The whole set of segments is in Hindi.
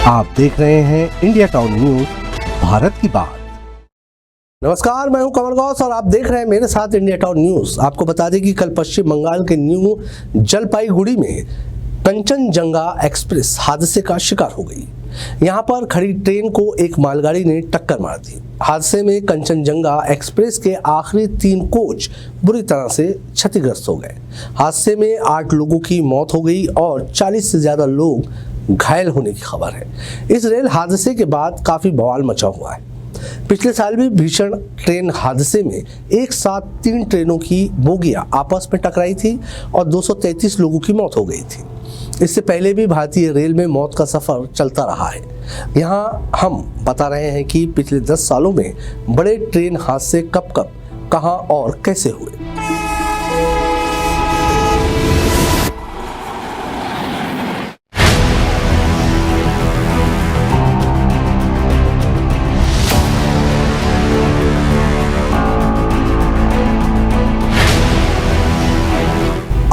आप देख रहे हैं इंडिया टाउन न्यूज, भारत की बात। नमस्कार, मैं हूं कमल गौस और आप देख रहे हैं मेरे साथ इंडिया टाउन न्यूज। आपको बता दें कि कल पश्चिम बंगाल के न्यू जलपाईगुड़ी में कंचनजंगा एक्सप्रेस हादसे का शिकार हो गई। यहां पर खड़ी ट्रेन को एक मालगाड़ी ने टक्कर मार दी। हादसे में कंचनजंगा एक्सप्रेस के आखिरी 3 कोच बुरी तरह से क्षतिग्रस्त हो गए। हादसे में 8 लोगों की मौत हो गई और 40 से ज्यादा लोग घायल होने की खबर है। इस रेल हादसे के बाद काफी बवाल मचा हुआ है। पिछले साल भी भीषण ट्रेन हादसे में एक साथ 3 ट्रेनों की बोगियां आपस में टकराई थी और 233 लोगों की मौत हो गई थी। इससे पहले भी भारतीय रेल में मौत का सफर चलता रहा है। यहाँ हम बता रहे हैं कि पिछले 10 सालों में बड़े ट्रेन हादसे कब कब, कहां और कैसे हुए।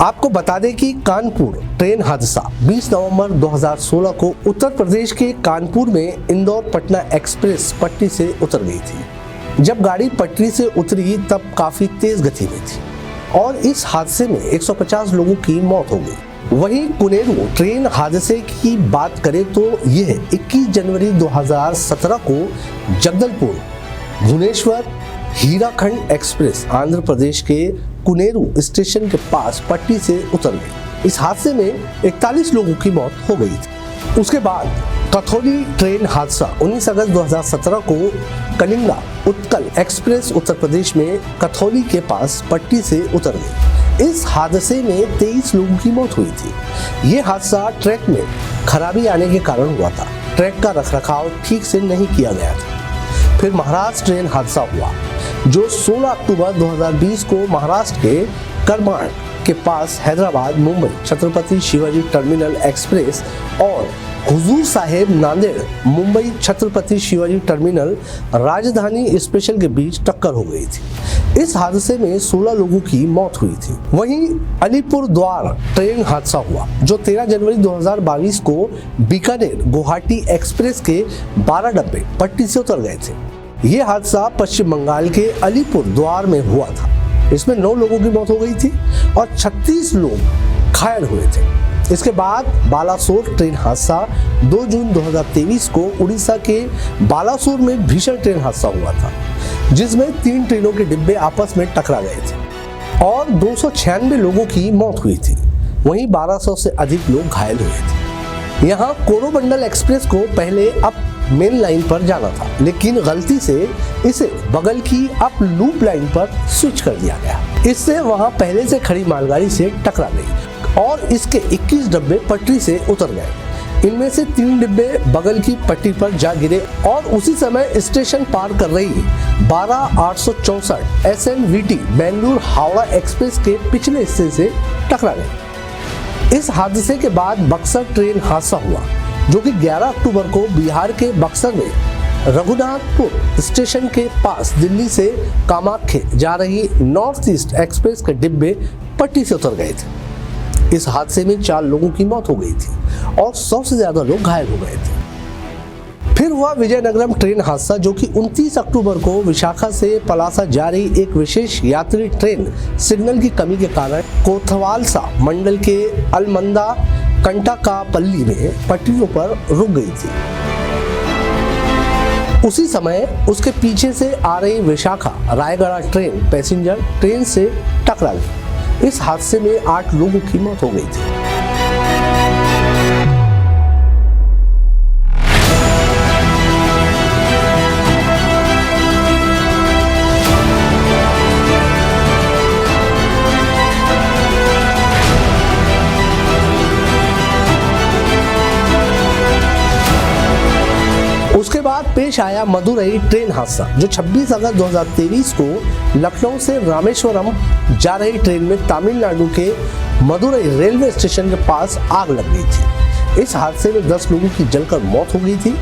आपको बता दें कि कानपुर ट्रेन हादसा 20 नवंबर 2016 को उत्तर प्रदेश के कानपुर में इंदौर पटना एक्सप्रेस पटरी से उतर गई थी। जब गाड़ी पटरी से उतरी तब काफी तेज गति में थी और इस हादसे में 150 लोगों की मौत हो गई। वहीं कुनेरू ट्रेन हादसे की बात करें तो यह 21 जनवरी 2017 को जगदलपुर भुवनेश्वर हीराखंड एक्सप्रेस आंध्र प्रदेश के कुनेरू स्टेशन के पास पट्टी से उतर गई। इस हादसे में 41 लोगों की मौत हो गई थी। उसके बाद कथौली ट्रेन हादसा 19 अगस्त 2017 को कलिंगा उत्कल एक्सप्रेस उत्तर प्रदेश में कथौली के पास पट्टी से उतर गई। इस हादसे में 23 लोगों की मौत हुई थी। ये हादसा ट्रैक में खराबी आने के कारण हुआ था। ट्रैक का रखरखाव ठीक से नहीं किया गया था। फिर महाराष्ट्र ट्रेन हादसा हुआ जो 16 अक्टूबर 2020 को महाराष्ट्र के करमाण के पास हैदराबाद मुंबई छत्रपति शिवाजी टर्मिनल एक्सप्रेस और हुजूर साहेब नांदेड़ मुंबई छत्रपति शिवाजी टर्मिनल राजधानी स्पेशल के बीच टक्कर हो गई थी। इस हादसे में 16 लोगों की मौत हुई थी। वहीं अलीपुर द्वार ट्रेन हादसा हुआ जो 13 जनवरी 2022 को बीकानेर गुवाहाटी एक्सप्रेस के 12 डब्बे पट्टी से उतर गए थे। ये हादसा पश्चिम बंगाल के अलीपुर द्वार में हुआ था। इसमें 9 लोगों की मौत हो गई थी और 36 लोग घायल हुए थे। इसके बाद बालासोर ट्रेन हादसा 2 जून 2023 को उड़ीसा के बालासोर में भीषण ट्रेन हादसा हुआ था जिसमें 3 ट्रेनों के डिब्बे आपस में टकरा गए थे और 296 लोगों की मौत हुई थी। वहीं 1200 से अधिक लोग घायल हुए थे। यहाँ कोरोमंडल एक्सप्रेस को पहले अप मेन लाइन पर जाना था लेकिन गलती से इसे बगल की अप लूप लाइन पर स्विच कर दिया गया। इससे वहां पहले से खड़ी मालगाड़ी से टकरा गई और इसके 21 डब्बे पटरी से उतर गए। इनमें से 3 डिब्बे बगल की पट्टी पर जा गिरे और उसी समय स्टेशन पार कर रही 12864 SNVT बेंगलुरु हावड़ा एक्सप्रेस के पिछले हिस्से से टकरा गई। इस हादसे के बाद बक्सर ट्रेन हादसा हुआ जो कि 11 अक्टूबर को बिहार के बक्सर में रघुनाथपुर स्टेशन के पास दिल्ली से कामाख्या जा रही नॉर्थ ईस्ट एक्सप्रेस के डिब्बे पट्टी से उतर गए थे। इस हादसे में 4 लोगों की मौत हो गई थी और 100 से ज्यादा लोग घायल हो गए थे। फिर हुआ विजयनगरम ट्रेन हादसा जो कि 29 अक्टूबर को विशाखा से पलासा जा रही एक विशेष यात्री ट्रेन सिग्नल की कमी के कारण कोथवालसा मंडल के अलमंदा कंटाकापल्ली में पटरियों पर रुक गई थी। उसी समय उसके पीछे से आ रही Vishakha Raigarh train passenger train से टकरा गई। इस हादसे में 8 लोगों की मौत हो गई थी। उसके बाद पेश आया मदुरई ट्रेन हादसा जो 26 अगस्त 2023 को लखनऊ से रामेश्वरम जा रही ट्रेन में तमिलनाडु के मदुरई रेलवे स्टेशन के पास आग लग गई थी। इस हादसे में 10 लोगों की जलकर मौत हो गई थी।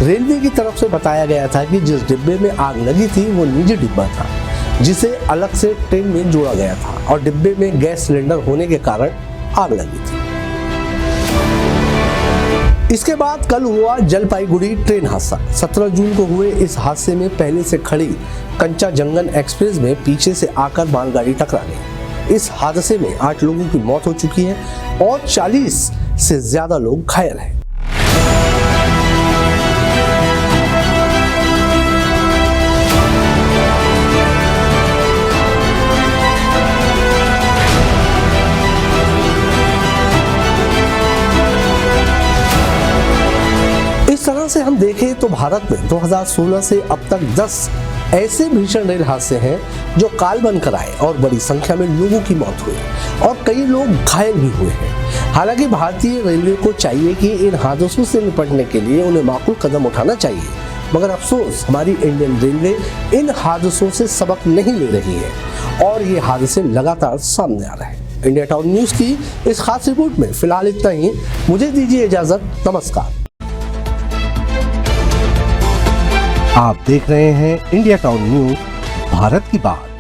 रेलवे की तरफ से बताया गया था कि जिस डिब्बे में आग लगी थी वो निजी डिब्बा था जिसे अलग से ट्रेन में जोड़ा गया था और डिब्बे में गैस सिलेंडर होने के कारण आग लगी थी। इसके बाद कल हुआ जलपाईगुड़ी ट्रेन हादसा। 17 जून को हुए इस हादसे में पहले से खड़ी कंचाजंगन एक्सप्रेस में पीछे से आकर मालगाड़ी टकरा गई। इस हादसे में 8 लोगों की मौत हो चुकी है और 40 से ज्यादा लोग घायल हैं। इस तरह से हम देखें तो भारत में 2016 से अब तक 10 ऐसे भीषण रेल हादसे हैं जो काल बनकर आए और बड़ी संख्या में लोगों की मौत हुई और कई लोग घायल भी हुए हैं। हालांकि भारतीय रेलवे को चाहिए कि इन हादसों से निपटने के लिए उन्हें माकूल कदम उठाना चाहिए, मगर अफसोस हमारी इंडियन रेलवे इन हादसों से सबक नहीं ले रही है और ये हादसे लगातार सामने आ रहे हैं। इंडिया टाउन न्यूज की इस खास रिपोर्ट में फिलहाल इतना ही। मुझे दीजिए इजाजत, नमस्कार। आप देख रहे हैं इंडिया टाउन न्यूज, भारत की बात।